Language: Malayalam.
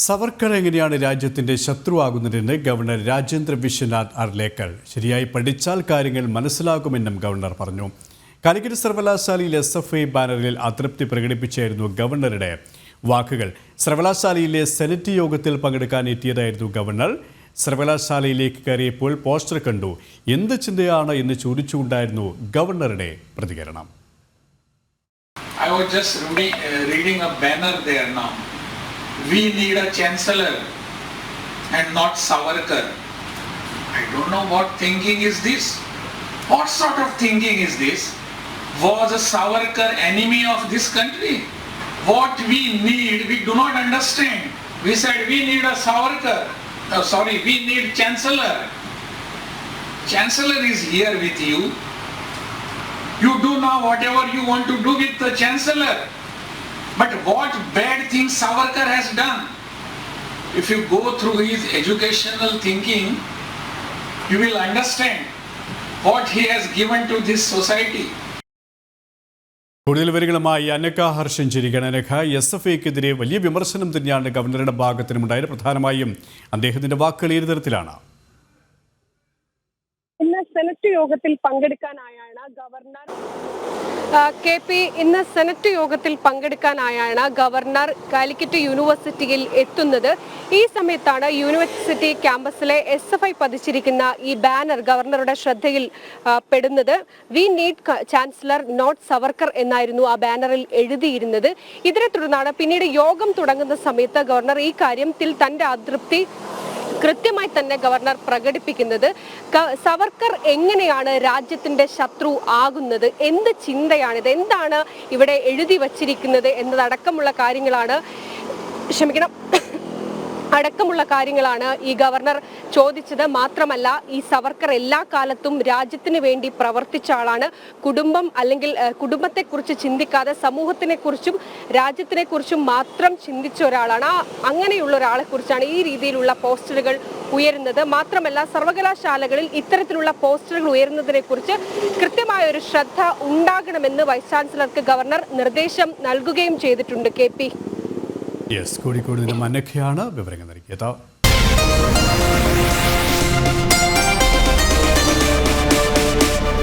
സവർക്കർ എങ്ങനെയാണ് രാജ്യത്തിന്റെ ശത്രുവാകുന്നതെന്ന് ഗവർണർ രാജേന്ദ്ര വിശ്വനാഥ് അർലേക്കർ ശരിയായി പഠിച്ചാൽ കാര്യങ്ങൾ മനസ്സിലാകുമെന്നും ഗവർണർ പറഞ്ഞു. കാലിക്കറ്റ് സർവകലാശാലയിൽ SFI ബാനറിൽ അതൃപ്തി പ്രകടിപ്പിച്ചായിരുന്നു ഗവർണറുടെ വാക്കുകൾ. സർവകലാശാലയിലെ സെനറ്റ് യോഗത്തിൽ പങ്കെടുക്കാൻ എത്തിയതായിരുന്നു ഗവർണർ. സർവകലാശാലയിലേക്ക് കയറിയപ്പോൾ പോസ്റ്റർ കണ്ടു. എന്ത് ചിന്തയാണ് എന്ന് ചോദിച്ചുകൊണ്ടായിരുന്നു ഗവർണറുടെ പ്രതികരണം. I was just reading a banner there now. We need a chancellor and not Savarkar. I don't know what thinking is this. What sort of thinking is this? Was a Savarkar enemy of this country? What we need, we do not understand. We said we need a Savarkar. We need chancellor. Chancellor is here with you. You do now whatever you want to do with the chancellor. But what bad things Savarkar has done? If you go through his educational thinking, you will understand what he has given to this society. കൂടുതൽ വിവരങ്ങളുമായി അനഘ ഹർഷൻ ചിരിക്കണം. അനഘ, SFIക്കെതിരെ വലിയ വിമർശനം തന്നെയാണ് ഗവർണറുടെ ഭാഗത്തിനുണ്ടായത്. പ്രധാനമായും അദ്ദേഹത്തിന്റെ വാക്കുകൾ ഏത് തരത്തിലാണ്? ഇന്ന് സെനറ്റ് യോഗത്തിൽ പങ്കെടുക്കാനായാണ് ഗവർണർ ഇന്ന് സെനറ്റ് യോഗത്തിൽ പങ്കെടുക്കാനായാണ് ഗവർണർ കാലിക്കറ്റ് യൂണിവേഴ്സിറ്റിയിൽ എത്തുന്നത്. ഈ സമയത്താണ് യൂണിവേഴ്സിറ്റി ക്യാമ്പസിലെ SFI പതിച്ചിരിക്കുന്ന ഈ ബാനർ ഗവർണറുടെ ശ്രദ്ധയിൽ പെടുന്നത്. We need chancellor not Savarkar എന്നായിരുന്നു ആ ബാനറിൽ എഴുതിയിരുന്നത്. ഇതിനെ തുടർന്നാണ് പിന്നീട് യോഗം തുടങ്ങുന്ന സമയത്ത് ഗവർണർ ഈ കാര്യത്തിൽ തന്റെ അതൃപ്തി കൃത്യമായി തന്നെ ഗവർണർ പ്രകടിപ്പിക്കുന്നത്. സവർക്കർ എങ്ങനെയാണ് രാജ്യത്തിന്റെ ശത്രു ആകുന്നത്, എന്ത് ചിന്തയാണിത്, എന്താണ് ഇവിടെ എഴുതി വച്ചിരിക്കുന്നത് എന്നതടക്കമുള്ള കാര്യങ്ങളാണ് ഈ ഗവർണർ ചോദിച്ചത്. മാത്രമല്ല, ഈ സവർക്കർ എല്ലാ കാലത്തും രാജ്യത്തിന് വേണ്ടി പ്രവർത്തിച്ച ആളാണ്. കുടുംബം അല്ലെങ്കിൽ കുടുംബത്തെക്കുറിച്ച് ചിന്തിക്കാതെ സമൂഹത്തിനെ കുറിച്ചും രാജ്യത്തിനെ കുറിച്ചും മാത്രം ചിന്തിച്ച ഒരാളാണ്. അങ്ങനെയുള്ള ഒരാളെ കുറിച്ചാണ് ഈ രീതിയിലുള്ള പോസ്റ്ററുകൾ ഉയരുന്നത്. മാത്രമല്ല, സർവകലാശാലകളിൽ ഇത്തരത്തിലുള്ള പോസ്റ്ററുകൾ ഉയരുന്നതിനെ കുറിച്ച് കൃത്യമായ ഒരു ശ്രദ്ധ ഉണ്ടാകണമെന്ന് വൈസ് ചാൻസലർക്ക് ഗവർണർ നിർദ്ദേശം നൽകുകയും ചെയ്തിട്ടുണ്ട്. KP കോഴിക്കോട് നിന്നും അനഘയാണ് വിവരങ്ങൾ നൽകിയത്.